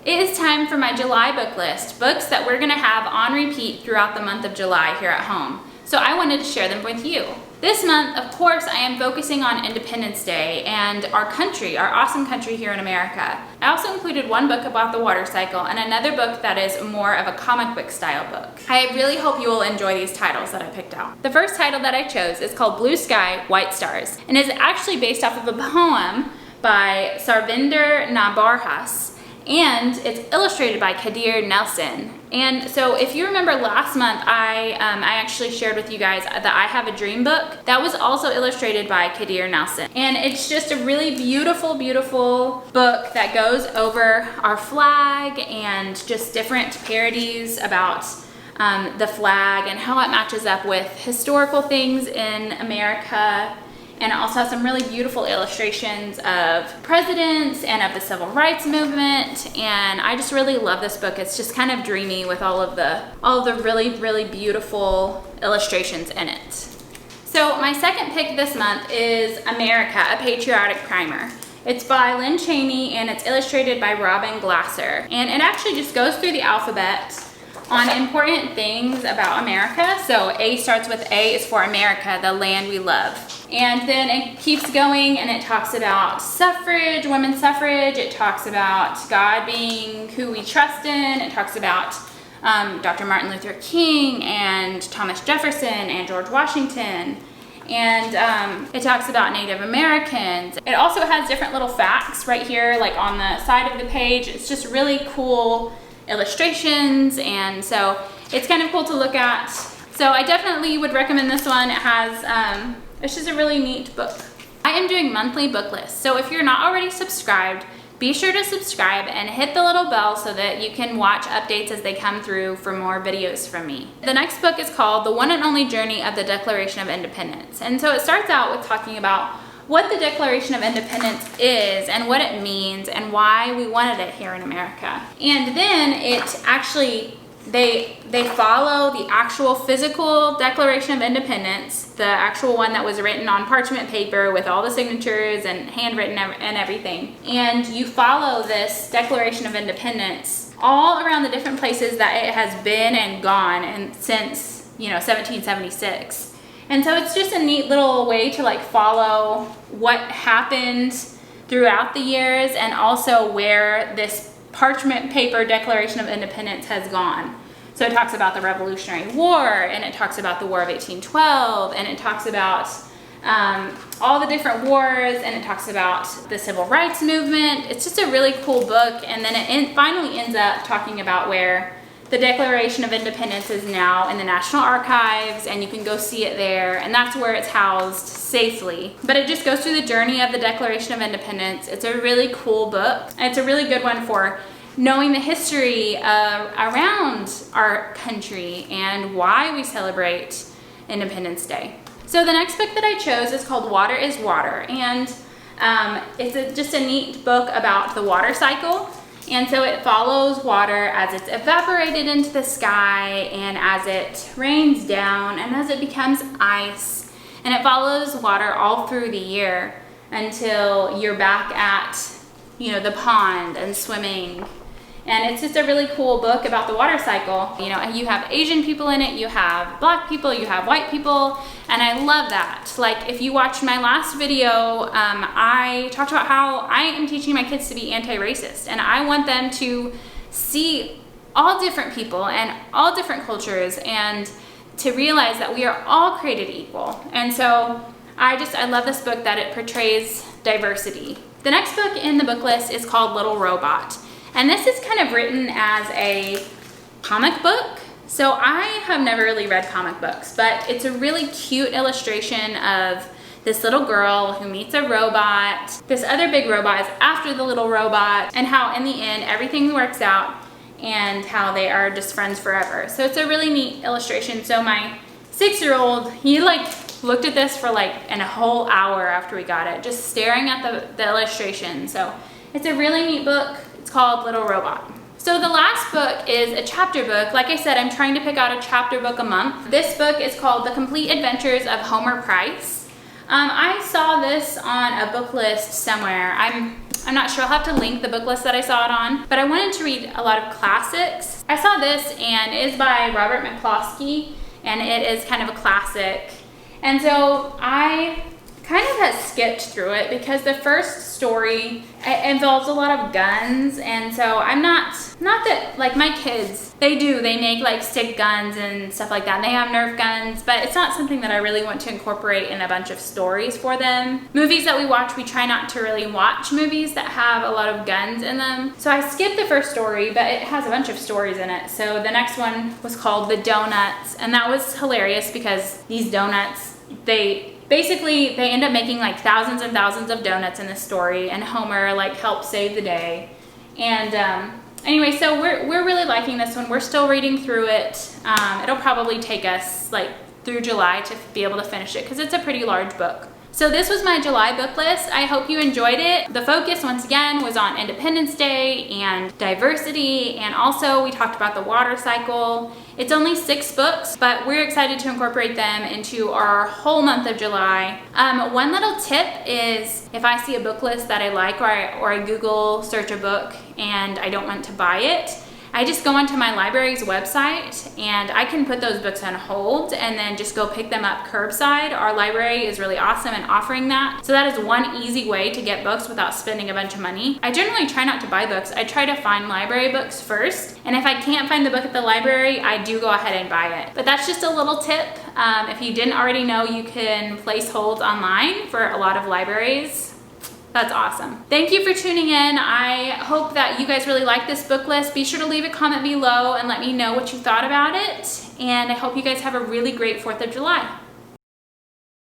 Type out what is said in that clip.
It is time for my July book list, books that we're going to have on repeat throughout the month of July here at home. So I wanted to share them with you. This month, of course, I am focusing on Independence Day and our country, our awesome country here in America. I also included one book about the water cycle and another book that is more of a comic book style book. I really hope you will enjoy these titles that I picked out. The first title that I chose is called Blue Sky, White Stars, and is actually based off of a poem by Sarvinder Nabarhas. And it's illustrated by Kadir Nelson. And so if you remember last month, I actually shared with you guys that I Have a Dream book. That was also illustrated by Kadir Nelson. And it's just a really beautiful, beautiful book that goes over our flag and just different parodies about the flag and how it matches up with historical things in America. And it also has some really beautiful illustrations of presidents and of the civil rights movement. And I just really love this book. It's just kind of dreamy with all of the really, really beautiful illustrations in it. So my second pick this month is America, a Patriotic Primer. It's by Lynn Cheney and it's illustrated by Robin Glasser. And it actually just goes through the alphabet on important things about America. So A starts with A is for America, the land we love. And then it keeps going and it talks about suffrage, women's suffrage. It talks about God being who we trust in. It talks about Dr. Martin Luther King and Thomas Jefferson and George Washington. And it talks about Native Americans. It also has different little facts right here, like on the side of the page. It's just really cool illustrations, and so it's kind of cool to look at. So I definitely would recommend this one. It has it's just a really neat book. I am doing monthly book lists, so if you're not already subscribed, be sure to subscribe and hit the little bell so that you can watch updates as they come through for more videos from me. The next book is called The One and Only Journey of the Declaration of Independence, and so it starts out with talking about what the Declaration of Independence is and what it means and why we wanted it here in America. And then it actually, they follow the actual physical Declaration of Independence, the actual one that was written on parchment paper with all the signatures and handwritten and everything. And you follow this Declaration of Independence all around the different places that it has been and gone and since, 1776. And so it's just a neat little way to like follow what happened throughout the years and also where this parchment paper Declaration of Independence has gone. So it talks about the Revolutionary War, and it talks about the War of 1812, and it talks about all the different wars, and it talks about the Civil Rights Movement. It's just a really cool book, and then it finally ends up talking about where the Declaration of Independence is now in the National Archives, and you can go see it there, and that's where it's housed safely. But it just goes through the journey of the Declaration of Independence. It's a really cool book, and it's a really good one for knowing the history around our country and why we celebrate Independence Day. So the next book that I chose is called Water is Water, and it's just a neat book about the water cycle. And so it follows water as it's evaporated into the sky and as it rains down and as it becomes ice. And it follows water all through the year until you're back at, the pond and swimming. And it's just a really cool book about the water cycle. You have Asian people in it, you have Black people, you have white people, and I love that. Like, if you watched my last video, I talked about how I am teaching my kids to be anti-racist, and I want them to see all different people and all different cultures and to realize that we are all created equal. And so I love this book that it portrays diversity. The next book in the book list is called Little Robot. And this is kind of written as a comic book. So I have never really read comic books, but it's a really cute illustration of this little girl who meets a robot. This other big robot is after the little robot, and how in the end everything works out and how they are just friends forever. So it's a really neat illustration. So my 6-year-old, he looked at this for in a whole hour after we got it, just staring at the illustration. So it's a really neat book. It's called Little Robot. So the last book is a chapter book. Like I said, I'm trying to pick out a chapter book a month. This book is called The Complete Adventures of Homer Price. I saw this on a book list somewhere. I'm I'm not sure, I'll have to link the book list that I saw it on, but I wanted to read a lot of classics. I saw this, and it is by Robert McCloskey, and it is kind of a classic. And so I kind of have skipped through it because the first story involves a lot of guns, and so I'm not that, like my kids, they make like stick guns and stuff like that, and they have Nerf guns, but it's not something that I really want to incorporate in a bunch of stories for them. Movies that we watch, we try not to really watch movies that have a lot of guns in them. So I skipped the first story, but it has a bunch of stories in it. So the next one was called The Donuts, and that was hilarious because these donuts, they end up making like thousands and thousands of donuts in this story, and Homer like helps save the day. And anyway, so we're really liking this one. We're still reading through it. It'll probably take us like through July to be able to finish it because it's a pretty large book. So this was my July book list. I hope you enjoyed it. The focus, once again, was on Independence Day and diversity, and also we talked about the water cycle. It's only 6 books, but we're excited to incorporate them into our whole month of July. One little tip is if I see a book list that I like, or I Google search a book and I don't want to buy it, I just go onto my library's website and I can put those books on hold and then just go pick them up curbside. Our library is really awesome in offering that. So that is one easy way to get books without spending a bunch of money. I generally try not to buy books. I try to find library books first. And if I can't find the book at the library, I do go ahead and buy it. But that's just a little tip. If you didn't already know, you can place holds online for a lot of libraries. That's awesome. Thank you for tuning in. I hope that you guys really like this book list. Be sure to leave a comment below and let me know what you thought about it. And I hope you guys have a really great 4th of July.